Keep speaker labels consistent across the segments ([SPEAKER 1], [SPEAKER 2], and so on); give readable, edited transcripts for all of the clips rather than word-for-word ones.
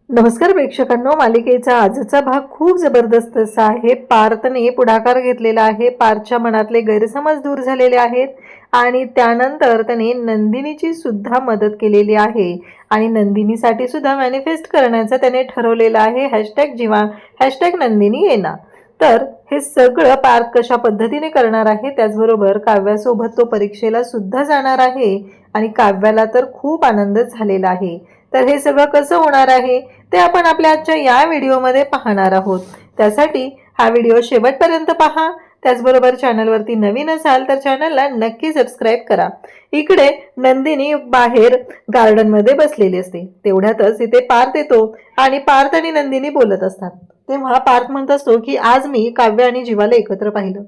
[SPEAKER 1] नमस्कार प्रेक्षकांनो, मालिकेचा आजचा भाग खूप जबरदस्त असा आहे. पार्थने पुढाकार घेतलेला आहे. पार्थच्या मनातले गैरसमज दूर झालेले आहेत आणि त्यानंतर त्याने नंदिनीची सुद्धा मदत केलेली आहे आणि नंदिनीसाठी सुद्धा मॅनिफेस्ट करण्याचं त्याने ठरवलेलं आहे. #जीवा #नंदिनी येणार. तर हे सगळं पार्थ कशा पद्धतीने करणार आहे, त्याचबरोबर काव्यासोबत तो परीक्षेला सुद्धा जाणार आहे आणि काव्याला तर खूप आनंद झालेला आहे. तर हे सगळं कसं होणार आहे ते आपण आपल्या आजच्या या व्हिडिओमध्ये पाहणार आहोत. त्यासाठी हा व्हिडिओ शेवटपर्यंत पहा. त्याचबरोबर चॅनलवरती नवीन असाल तर चॅनलला नक्की सबस्क्राईब करा. इकडे नंदिनी बाहेर गार्डनमध्ये बसलेली असते. तेवढ्यातच इथे पार्थ येतो आणि पार्थ आणि नंदिनी बोलत असतात. तेव्हा पार्थ म्हणत असतो की आज मी काव्य आणि जीवाला एकत्र पाहिलं.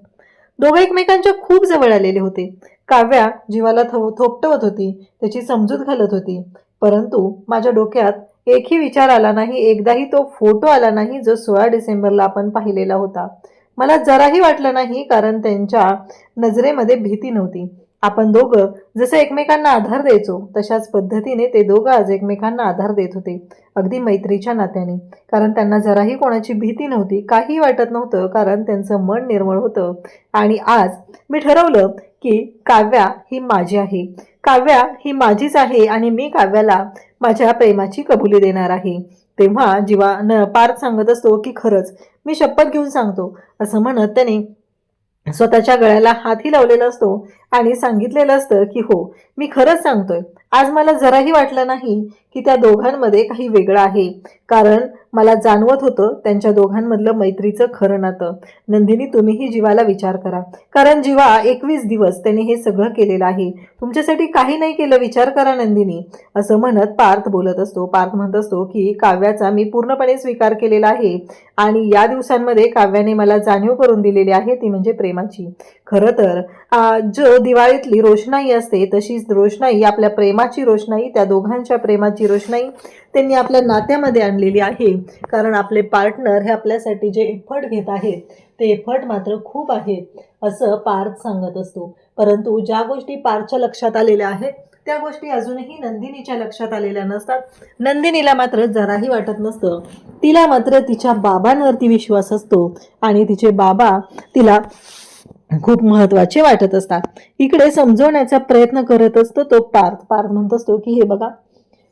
[SPEAKER 1] दोघे एकमेकांच्या खूप जवळ आलेले होते. काव्या जीवाला थोपटवत होती, त्याची समजूत घालत होती. परंतु माझ्या डोक्यात एकही विचार आला नाही, एकदाही तो फोटो आला नाही जो 16 डिसेंबरला आपण पाहिलेला होता. मला जराही वाटलं नाही, कारण त्यांच्या नजरेमध्ये भीती नव्हती. आपण दोघं जसं एकमेकांना आधार द्यायचो तशाच पद्धतीने ते दोघं आज एकमेकांना आधार देत होते, अगदी मैत्रीच्या नात्याने. कारण त्यांना जराही कोणाची भीती नव्हती, काही वाटत नव्हतं, कारण त्यांचं मन निर्मळ होतं. आणि आज मी ठरवलं की काव्या ही माझी आहे, काव्या ही माझीच आहे आणि मी काव्याला माझ्या प्रेमाची कबुली देणार आहे. तेव्हा जीवा पार्थ सांगत असतो की खरंच मी शपथ घेऊन सांगतो, असं म्हणत त्याने स्वतःच्या गळ्याला हातही लावलेला असतो आणि सांगितलेलं असतं की हो, मी खरंच सांगतोय. आज मला जराही वाटलं नाही की त्या दोघांमध्ये काही वेगळं आहे, कारण मला जाणवत होतं त्यांच्या दोघांमधलं मैत्रीचं खरं नातं. नंदिनी, तुम्हीही जीवाला विचार करा, कारण जीवा 21 दिवस त्याने हे सगळं केलेलं आहे. तुमच्यासाठी काही नाही केलं, विचार करा नंदिनी, असं म्हणत पार्थ बोलत असतो. पार्थ म्हणत असतो की काव्याचा मी पूर्णपणे स्वीकार केलेला आहे आणि या दिवसांमध्ये काव्याने मला जाणीव करून दिलेली आहे, ती म्हणजे प्रेमाची. खरं तर जो दिवाळीतली रोषणाई असते तशीच रोषणाई, आपल्या प्रेमाची रोषणाई, त्या दोघांच्या प्रेमाची रोषणाई त्यांनी आपल्या नात्यामध्ये आणलेली आहे. कारण आपले पार्टनर हे आपल्यासाठी जे एफर्ट घेत आहेत ते एफर्ट मात्र खूप आहेत, असं पार्थ सांगत असतो. परंतु ज्या गोष्टी पार्थच्या लक्षात आलेल्या आहेत त्या गोष्टी अजूनही नंदिनीच्या लक्षात आलेल्या नसतात. नंदिनीला मात्र जराही वाटत नसतं. तिला मात्र तिच्या बाबांवरती विश्वास असतो आणि तिचे बाबा तिला खूप महत्त्वाचे वाटत असतात. इकडे समजवण्याचा प्रयत्न करत असतो तो पार्थ. पार्थ म्हणत असतो की हे बघा,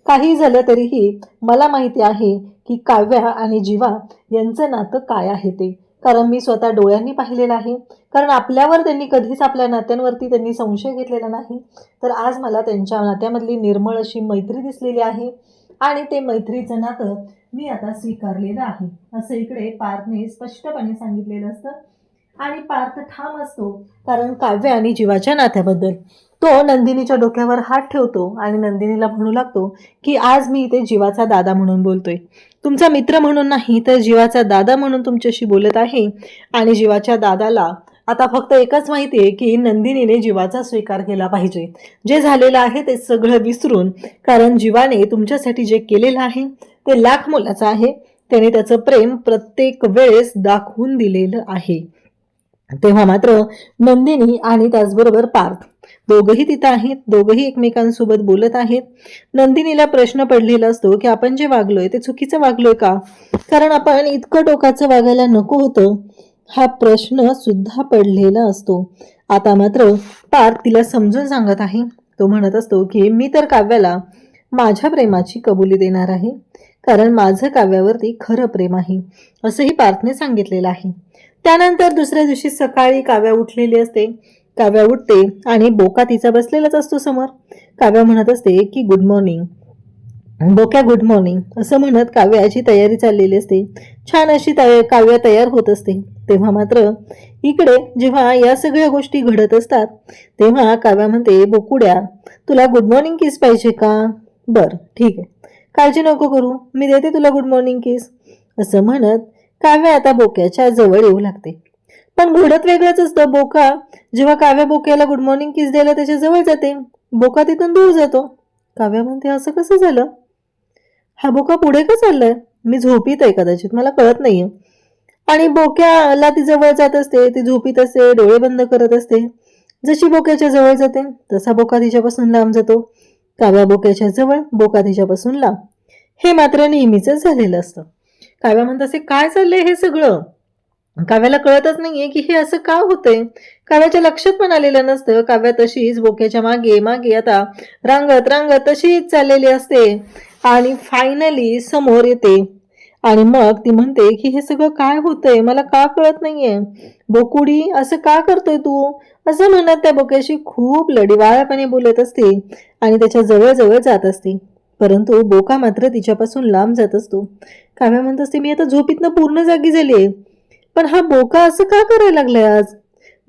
[SPEAKER 1] काही झालं तरीही मला माहिती आहे की काव्या आणि जीवा यांचं नातं काय आहे ते, कारण मी स्वतः डोळ्यांनी पाहिलेलं आहे. कारण आपल्यावर त्यांनी कधीच, आपल्या नात्यांवरती त्यांनी संशय घेतलेला नाही. तर आज मला त्यांच्या नात्यामधली निर्मळ अशी मैत्री दिसलेली आहे आणि ते मैत्रीचं नातं मी आता स्वीकारलेलं आहे, असं इकडे पार्थने स्पष्टपणे सांगितलेलं असतं. आणि पार्थ ठाम असतो, कारण काव्य आणि जीवाच्या नात्याबद्दल. तो नंदिनीच्या डोक्यावर हात ठेवतो आणि नंदिनीला म्हणू लागतो की आज मी इथे जीवाचा दादा म्हणून बोलतोय, तुमचा मित्र म्हणून नाही तर जीवाचा दादा म्हणून तुमच्याशी बोलत आहे. आणि जीवाच्या दादाला आता फक्त एकच माहिती आहे की नंदिनीने जीवाचा स्वीकार केला पाहिजे. जे झालेलं आहे ते सगळं विसरून, कारण जीवाने तुमच्यासाठी जे केलेलं आहे ते लाख मोलाचं आहे. त्याने त्याचं प्रेम प्रत्येक वेळेस दाखवून दिलेलं आहे. तेव्हा मात्र नंदिनी आणि त्याचबरोबर पार्थ दोघंही तिथं आहेत. दोघंही एकमेकांसोबत बोलत आहेत. नंदिनीला प्रश्न पडलेला असतो की आपण जे वागलोय ते चुकीचं वागलोय का, कारण आपण इतकं टोकाचं वागायला नको होतं, हा प्रश्न सुद्धा पडलेला असतो. आता मात्र पार्थ तिला समजून सांगत आहे. तो म्हणत असतो की मी तर काव्याला माझ्या प्रेमाची कबुली देणार आहे, कारण माझं काव्यावरती खरं प्रेम आहे, असंही पार्थने सांगितलेलं आहे. त्यानंतर दुसऱ्या दिवशी सकाळी काव्या उठलेली असते. काव्या उठते आणि बोका तिचा बसलेलाच असतो समोर. काव्या म्हणत असते की good morning Bokya, good morning, असं म्हणत काव्याची तयारी चाललेली असते. छान अशी काव्य तयार होत असते. तेव्हा मात्र इकडे जेव्हा या सगळ्या गोष्टी घडत असतात तेव्हा काव्या म्हणते, बोकुड्या, तुला गुड मॉर्निंग किस पाहिजे का? बरं ठीक आहे, काळजी नको करू, मी देते तुला गुड मॉर्निंग किस, असं म्हणत काव्या आता बोक्याच्या जवळ येऊ लागते. पण घडत वेगळंच असतं. बोका जेव्हा काव्या बोक्याला गुड मॉर्निंग किस द्यायला त्याच्या जवळ जाते, बोका तिथून दूर जातो. काव्या म्हणते, असं कसं झालं? हा बोका पुढे का चाललाय? मी झोपीत आहे कदाचित, मला कळत नाहीये. आणि बोक्याला ती जवळ जात असते. ती झोपीत असते, डोळे बंद करत असते. जशी बोक्याच्या जवळ जाते तसा बोका तिच्यापासून लांब जातो. काव्या बोक्याच्या जवळ, बोका तिच्यापासून लांब. हे मात्र नेहमीच झालेलं असतं. काव्या म्हणत असे, काय चाललंय हे सगळं? काव्याला कळतच नाहीये की हे असं का होतंय. काव्याच्या लक्षात पण आलेलं नसतं. काव्या तशीच बोक्याच्या मागे मागे आता रांगत रांगत तशीच चाललेली असते आणि फायनली समोर येते आणि मग ती म्हणते की हे सगळं काय होतंय, मला का कळत नाहीये. बोकुडी, असं का करतोय तू? असं म्हणत त्या बोक्याशी खूप लढीवाळपणे बोलत असते आणि त्याच्या जवळ जवळ जात असते. परंतु बोका मात्र तिच्यापासून लांब जात असतो. काव्या म्हणत असते, मी आता झोपीतनं पूर्ण जागी झालीये, पण हा बोका असं का करायला लागलाय आज?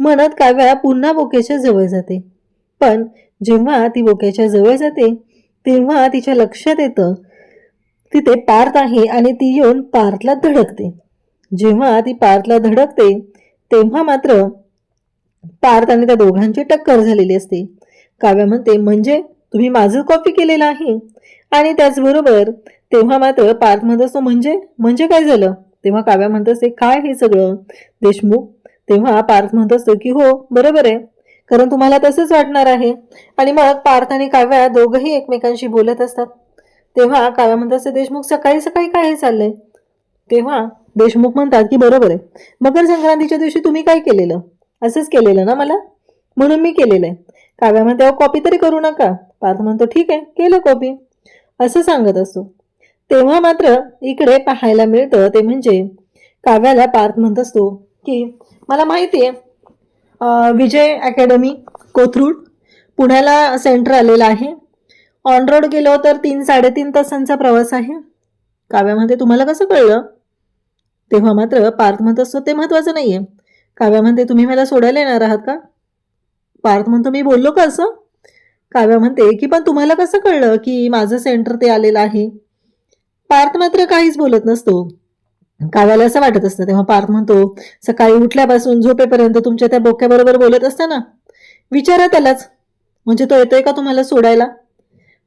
[SPEAKER 1] म्हणत काव्या पुन्हा बोक्याच्या जवळ जाते. पण जेव्हा ती बोक्याच्या जवळ जाते तेव्हा तिच्या लक्षात येतं तिथे पार्थ आहे आणि ती येऊन पार्थला धडकते. जेव्हा ती पार्थला धडकते तेव्हा मात्र पार्थ आणि त्या दोघांची टक्कर झालेली असते. काव्या म्हणते, म्हणजे तुम्ही माझं कॉपी केलेलं आहे? आणि त्याचबरोबर तेव्हा मात्र पार्थ म्हणत असतो, म्हणजे म्हणजे काय झालं? तेव्हा काव्या म्हणत असते, काय हे सगळं देशमुख? तेव्हा पार्थ म्हणत असतो की हो बरोबर आहे, कारण तुम्हाला तसंच वाटणार आहे. आणि मग पार्थ आणि काव्या दोघंही एकमेकांशी बोलत असतात. तेव्हा काव्या म्हणत असते, देशमुख सकाळी सकाळी काय हे चाललंय? तेव्हा देशमुख म्हणतात की बरोबर आहे, मकर संक्रांतीच्या दिवशी तुम्ही काय केलेलं? असंच केलेलं ना मला, म्हणून मी केलेलं आहे. काव्या म्हणते, कॉपी तरी करू नका. पार्थ म्हणतो, ठीक आहे केलं कॉपी, असं सांगत असतो. तेव्हा मात्र इकडे पाहायला मिळतं ते म्हणजे काव्याला पार्थ म्हणत असतो की मला माहिती आहे विजय अकॅडमी कोथरूड पुण्याला सेंटर आलेलं आहे. ऑन रोड गेलो तर 3-3.5 तासांचा प्रवास आहे. काव्या म्हणते, तुम्हाला कसं कळलं? तेव्हा मात्र पार्थ म्हणत असतो, ते महत्वाचं नाहीये. काव्या म्हणते, तुम्ही मला सोडायला येणार आहात का? पार्थ म्हणतो, मी बोललो का असं? काव्या म्हणते की पण तुम्हाला कसं कळलं की माझं सेंटर ते आलेलं आहे? पार्थ मात्र काहीच बोलत नसतो. काव्याला असं वाटत असतं. तेव्हा पार्थ म्हणतो, सकाळी उठल्यापासून झोपेपर्यंत तुमच्या त्या बोक्याबरोबर बोलत असता ना, विचारा त्यालाच, म्हणजे तो येतोय का तुम्हाला सोडायला?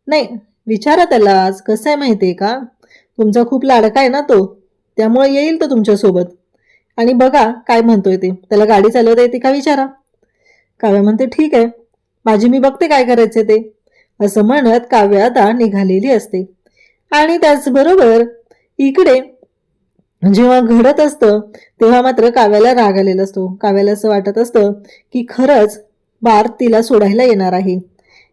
[SPEAKER 1] नाही, विचारा त्यालाच. कसं आहे माहितीये का, तुमचा खूप लाडका आहे ना तो, त्यामुळे येईल तो तुमच्यासोबत. आणि बघा काय म्हणतोय ते, त्याला गाडी चालवता येते का विचारा. काव्या म्हणते, ठीक आहे, माझी मी बघते काय करायचे ते. असं म्हणत काव्या आता निघालेली असते. आणि त्याचबरोबर इकडे जेव्हा घडत असतं तेव्हा मात्र काव्याला राग आलेला असतो. काव्याला असं वाटत असतं की खरंच पार्थ तिला सोडायला येणार आहे.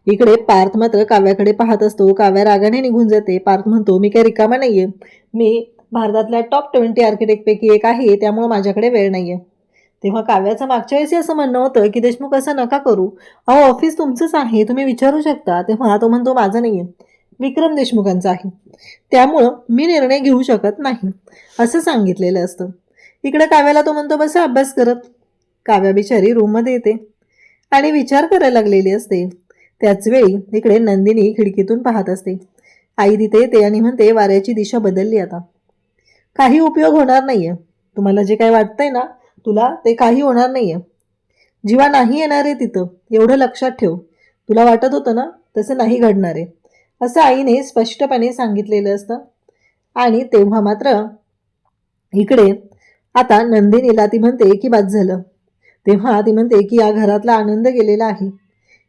[SPEAKER 1] इकडे पार्थ मात्र काव्याकडे पाहत असतो. काव्या रागाने निघून जाते. पार्थ म्हणतो, मी काही रिकामा नाहीये, मी भारतातल्या टॉप 20 आर्किटेक्ट पैकी एक आहे, त्यामुळे माझ्याकडे वेळ नाहीये. तेव्हा काव्याचं मागच्या वेळेस असं म्हणणं होतं की देशमुख असं नका करू, अहो ऑफिस तुमचंच आहे, तुम्ही विचारू शकता. तेव्हा तो म्हणतो, माझं नाहीये, विक्रम देशमुखांचं आहे, त्यामुळं मी निर्णय घेऊ शकत नाही, असं सांगितलेलं असतं. इकडे काव्याला तो म्हणतो, बसा अभ्यास करत. काव्या बिचारी रूममध्ये येते आणि विचार करायला लागलेली असते. त्याच वेळी इकडे नंदिनी खिडकीतून पाहत असते. आई तिथे येते आणि म्हणते, वाऱ्याची दिशा बदलली आता, काही उपयोग होणार नाहीये. तुम्हाला जे काय वाटतंय ना तुला, ते काही होणार नाहीये. जीवा नाही येणार आहे तिथं, एवढं लक्षात ठेव. तुला वाटत होतं ना तसं नाही घडणार आहे, असं आईने स्पष्टपणे सांगितलेलं असतं. आणि तेव्हा मात्र इकडे आता नंदिनीला ती म्हणते की बाद झालं. तेव्हा ती म्हणते की या घरातला आनंद गेलेला आहे,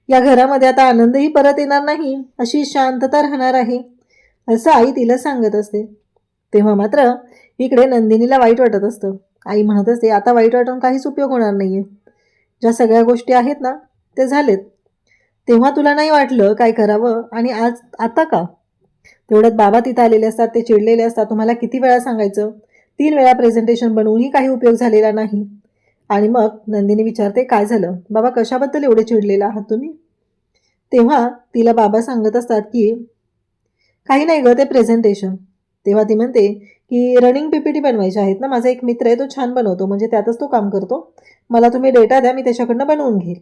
[SPEAKER 1] या घरामध्ये आता आनंदही परत येणार नाही, अशी शांतता राहणार आहे, असं आई तिला सांगत असते. तेव्हा मात्र इकडे नंदिनीला वाईट वाटत असतं. आई म्हणत असते, आता वाईट वाटून काहीच उपयोग होणार नाहीये, ज्या सगळ्या गोष्टी आहेत ना ते झालेत. तेव्हा तुला नाही वाटलं काय करावं, आणि आज आता का? तेवढ्यात बाबा तिथे आलेले असतात, ते चिडलेले असतात. तुम्हाला किती वेळा सांगायचं, 3 वेळा प्रेझेंटेशन बनवूनही काही उपयोग झालेला नाही. आणि मग नंदिनी विचारते, काय झालं बाबा, कशाबद्दल एवढे चिडलेला आहात तुम्ही? तेव्हा तिला बाबा सांगत असतात की काही नाही ग, ते प्रेझेंटेशन. तेव्हा ती म्हणते की रनिंग पीपीटी बनवायचे आहेत ना, माझा एक मित्र आहे तो छान बनवतो, म्हणजे त्यातच तो काम करतो, मला तुम्ही डेटा द्या, मी त्याच्याकडनं बनवून घेईल.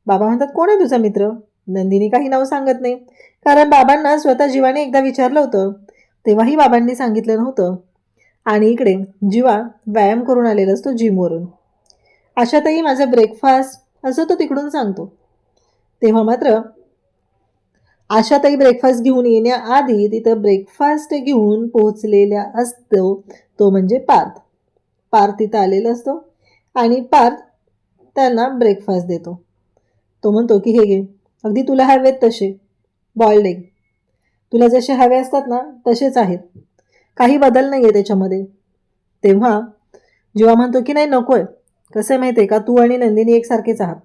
[SPEAKER 1] बाबा म्हणतात, कोण आहे तुझा मित्र? नंदिनी काही नाव सांगत नाही, कारण बाबांना स्वतः जीवाने एकदा विचारलं होतं, तेव्हाही बाबांनी सांगितलं नव्हतं. आणि इकडे जीवा व्यायाम करून आलेला असतो जिमवरून. अशातही माझा ब्रेकफास्ट असं तो तिकडून सांगतो. तेव्हा मात्र आशाताई ब्रेकफास्ट घेऊन येण्याआधी तिथं ब्रेकफास्ट घेऊन पोहोचलेल्या असतो तो म्हणजे पार्थ. पार्थ तिथं आलेला असतो आणि पार्थ त्यांना ब्रेकफास्ट देतो. तो म्हणतो की हे घे, अगदी तुला हवेत तसे बॉइल्ड एग, तुला जसे हवे असतात ना तसेच आहेत, काही बदल नाही आहे त्याच्यामध्ये. तेव्हा जीवा म्हणतो की नाही नकोय. कसं आहे माहिती आहे का, तू आणि नंदिनी एकसारखेच आहात.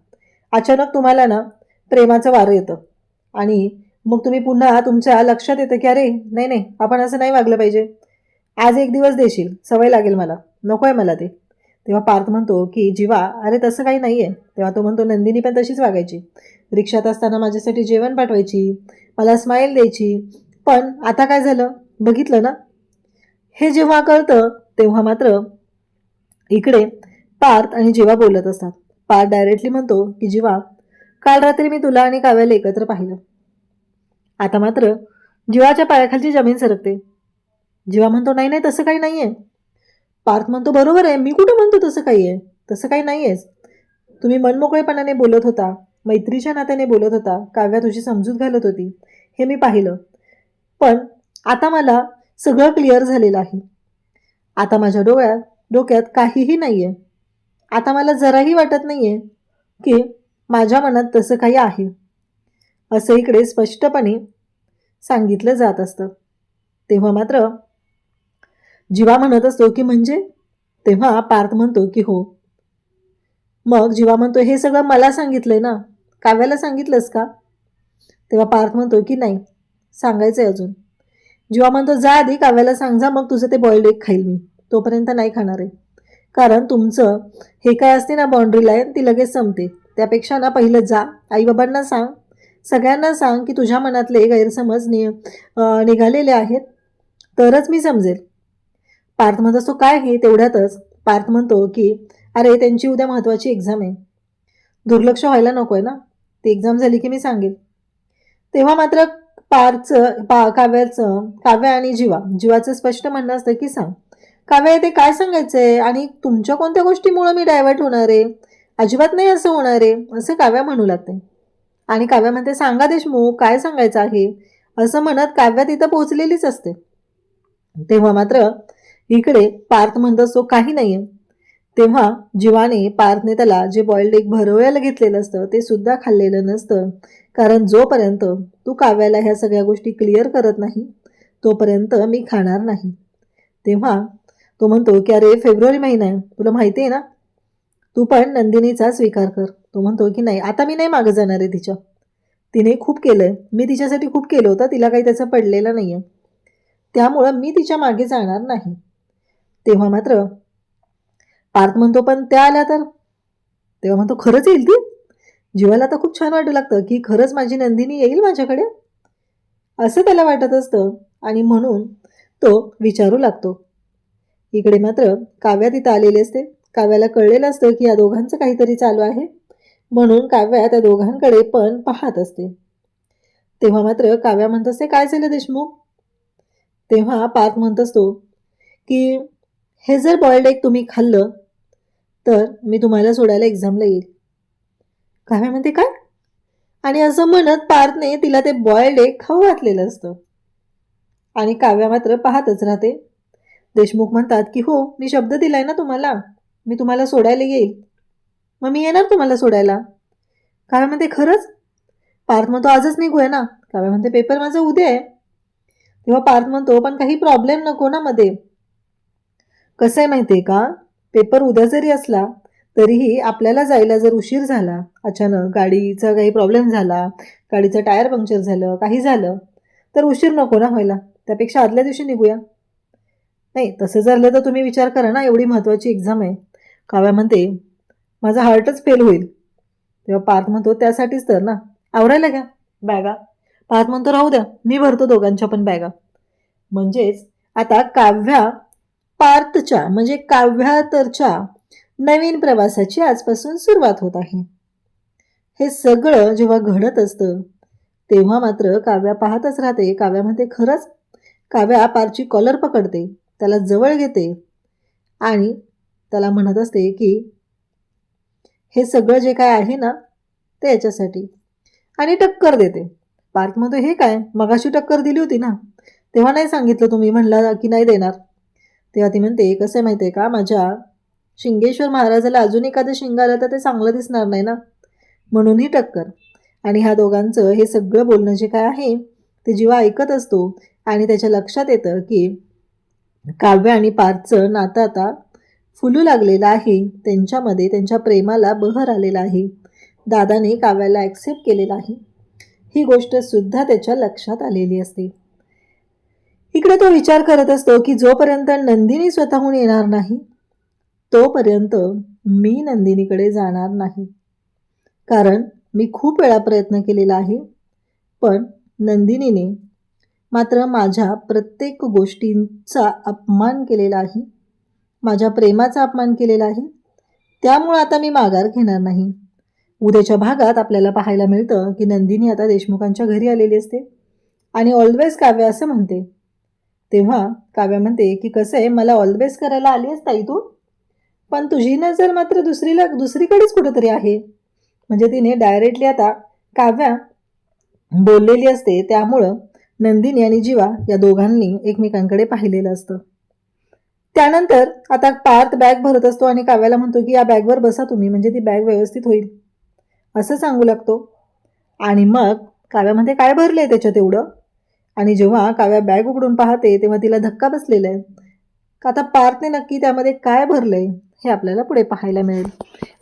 [SPEAKER 1] अचानक तुम्हाला ना प्रेमाचं वारं येतं आणि मग तुम्ही पुन्हा तुमच्या लक्षात येतं की अरे नाही नाही, आपण असं नाही वागलं पाहिजे. आज एक दिवस देशील, सवय लागेल मला, नको आहे मला ते. तेव्हा पार्थ म्हणतो की जीवा अरे तसं काही नाही आहे. तेव्हा तो म्हणतो नंदिनी पण तशीच वागायची, रिक्षात असताना माझ्यासाठी जेवण पाठवायची, मला स्माईल द्यायची. पण आता काय झालं बघितलं ना. हे जेव्हा कळतं तेव्हा मात्र इकडे पार्थ आणि जीवा बोलत असतात. पार्थ डायरेक्टली म्हणतो की जीवा, काल रात्री मी तुला आणि काव्याला एकत्र पाहिलं. आता मात्र जीवाच्या पायाखालची जमीन सरकते. जीवा म्हणतो नाही नाही तसं काही नाही आहे. पार्थ म्हणतो बरोबर आहे, मी कुठं म्हणतो तसं काही आहे, तसं काही नाही आहेच. तुम्ही मनमोकळेपणाने बोलत होता, मैत्रीच्या नात्याने बोलत होता, काव्या तुझी समजूत घालत होती, हे मी पाहिलं. पण आता मला सगळं क्लिअर झालेलं आहे. आता माझ्या डोक्यात काहीही नाही आहे. आता मला जराही वाटत नाही आहे की माझ्या मनात तसं काही आहे, असं इकडे स्पष्टपणे सांगितलं जात असतं. तेव्हा मात्र जीवा म्हणत असतो की म्हणजे. तेव्हा पार्थ म्हणतो की हो. मग जीवा म्हणतो हे सगळं मला सांगितलंय ना, काव्याला सांगितलंस का. तेव्हा पार्थ म्हणतो की नाही, सांगायचंय अजून. जीवा म्हणतो जा आधी काव्याला सांग जा, मग तुझं ते बॉइल्ड एग खाईल मी, तोपर्यंत नाही खाणार आहे. कारण तुमचं हे काय असते ना बाउंड्री लाईन, ती लगेच संपते. त्यापेक्षा ना पहिलं जा आईबाबांना सांग, सगळ्यांना सांग की तुझ्या मनातले गैरसमज निघालेले आहेत, तरच मी समजेल. पार्थ म्हणत असतो काय हे. तेवढ्यातच पार्थ म्हणतो की अरे त्यांची उद्या महत्त्वाची एक्झाम आहे, दुर्लक्ष व्हायला नको आहे ना, ती एक्झाम झाली की मी सांगेल. तेव्हा मात्र काव्य आणि जीवाचं स्पष्ट म्हणणं असतं की सांग काव्य, ते काय सांगायचंय आणि तुमच्या कोणत्या गोष्टीमुळे मी डायव्हर्ट होणार आहे, अजिबात नाही असं होणार आहे, असं काव्या म्हणू लागते. आणि काव्या म्हणते सांगा देशमुख, काय सांगायचं आहे, असं म्हणत काव्या तिथं पोहोचलेलीच असते. तेव्हा मात्र इकडे पार्थ म्हणत असतो काही नाहीये. तेव्हा जीवाने पार्थने त्याला जे बॉइल्ड एग भरवयाला घेतलेलं असतं ते सुद्धा खाल्लेलं नसतं. कारण जोपर्यंत तू काव्याला ह्या सगळ्या गोष्टी क्लिअर करत नाही तोपर्यंत मी खाणार नाही. तेव्हा तो म्हणतो की अरे फेब्रुवारी महिना आहे, तुला माहिती आहे ना, तू पण नंदिनीचा स्वीकार कर. तो म्हणतो की नाही, आता मी नाही मागं जाणार आहे तिच्या, तिने खूप केलंय, मी तिच्यासाठी खूप केलं होतं, तिला काही त्याचं पडलेलं नाही आहे, त्यामुळं मी तिच्या मागे जाणार नाही. तेव्हा मात्र पार्थ म्हणतो पण त्या आल्या तर. तेव्हा म्हणतो खरंच येईल ती. जीवाला आता खूप छान वाटू लागतं की खरंच माझी नंदिनी येईल माझ्याकडे, असं त्याला वाटत असतं आणि म्हणून तो विचारू लागतो. इकडे मात्र काव्या तिथं आलेली असते. काव्याला कळलेलं असतं की या दोघांचं काहीतरी चालू आहे, म्हणून काव्या त्या दोघांकडे पण पाहत असते. तेव्हा मात्र काव्या म्हणत असते काय झालं देशमुख. तेव्हा पार्थ म्हणत असतो की हे जर बॉइल्ड एग तुम्ही खाल्लं तर मी तुम्हाला सोडायला एक्झामला येईल. काव्या म्हणते काय, आणि असं म्हणत पार्थने तिला ते बॉइल्ड एग खाऊ घातलेलं असतं आणि काव्या मात्र पाहतच राहते. देशमुख म्हणतात की हो, मी शब्द दिलाय ना तुम्हाला, मी तुम्हाला सोडायला येईल, मग मी येणार तुम्हाला सोडायला. काव्या म्हणते खरंच. पार्थ म्हणतो आजच निघूया ना. काव्या म्हणते पेपर माझा उद्या आहे. तेव्हा पार्थ म्हणतो पण काही प्रॉब्लेम नको ना मध्ये. कसं आहे माहिती आहे का, पेपर उद्या जरी असला तरीही आपल्याला जायला जर उशीर झाला, अचानक गाडीचा काही प्रॉब्लेम झाला, गाडीचं टायर पंक्चर झालं, काही झालं तर उशीर नको ना व्हायला, त्यापेक्षा आदल्या दिवशी निघूया. नाही तसं झालं तर तुम्ही विचार करा ना, एवढी महत्त्वाची एक्झाम आहे. काव्या म्हणते माझा हार्टच फेल होईल. तेव्हा पार्थ म्हणतो त्यासाठीच तर ना, आवरायला घ्या बॅगा. पार्थ म्हणतो राहू द्या, मी भरतो दोघांच्या पण बॅगा. म्हणजेच आता काव्या पार्थच्या म्हणजे काव्यातरच्या नवीन प्रवासाची आजपासून सुरुवात होत आहे. हे सगळं जेव्हा घडत असतं तेव्हा मात्र काव्या पाहतच राहते. काव्या म्हणते खरंच. काव्या पार्थची कॉलर पकडते, त्याला जवळ घेते आणि त्याला म्हणत असते की हे सगळं जे काय आहे ना ते याच्यासाठी, आणि टक्कर देते. पार्थ म्हणतो हे काय, मगाशी टक्कर दिली होती ना, तेव्हा नाही सांगितलं तुम्ही, म्हणला की नाही देणार. तेव्हा ती म्हणते कसं माहिती आहे का, माझ्या शिंगेश्वर महाराजाला अजून एखादं शिंग आलं तर ते चांगलं दिसणार नाही ना, म्हणून ही टक्कर. आणि ह्या दोघांचं हे सगळं बोलणं जे काय आहे ते जेव्हा ऐकत असतो आणि त्याच्या लक्षात येतं की काव्य आणि पार्थचं नातं आता फुलू लागलेलं आहे, त्यांच्यामध्ये त्यांच्या प्रेमाला बहर आलेला आहे, दादाने काव्याला ॲक्सेप्ट केलेलं आहे, ही गोष्ट सुद्धा त्याच्या लक्षात आलेली असते. इकडे तो विचार करत असतो की जोपर्यंत नंदिनी स्वतःहून येणार नाही तोपर्यंत मी नंदिनीकडे जाणार नाही, कारण मी खूप वेळा प्रयत्न केलेला आहे, पण नंदिनीने मात्र माझ्या प्रत्येक गोष्टींचा अपमान केलेला आहे, माझ्या प्रेमाचा अपमान केलेला आहे. त्यामुळे आता मी माघार घेणार नाही. उद्याच्या भागात आपल्याला पाहायला मिळतं की नंदिनी आता देशमुखांच्या घरी आलेली असते आणि ऑलवेज काव्य असं म्हणते. तेव्हा काव्य म्हणते की कसं आहे, मला ऑलवेज करायला आली आहेस ताई तू, पण तुझी नजर मात्र दुसरीकडेच कुठंतरी आहे. म्हणजे तिने डायरेक्टली आता काव्या बोललेली असते. त्यामुळं नंदिनी आणि जीवा या दोघांनी एकमेकांकडे पाहिलेलं असतं. त्यानंतर आता पार्थ बॅग भरत असतो आणि काव्याला म्हणतो की या बॅगवर बसा तुम्ही, म्हणजे ती बॅग व्यवस्थित होईल असं सांगू लागतो. आणि मग काव्यामध्ये काय भरलं आहे त्याच्यात एवढं, आणि जेव्हा काव्या बॅग उघडून पाहते तेव्हा तिला धक्का बसलेला आहे. आता पार्थने नक्की त्यामध्ये काय भरलं आहे हे आपल्याला पुढे पाहायला मिळेल.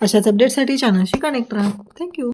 [SPEAKER 1] अशाच अपडेटसाठी चॅनलशी कनेक्ट राहा. थँक्यू.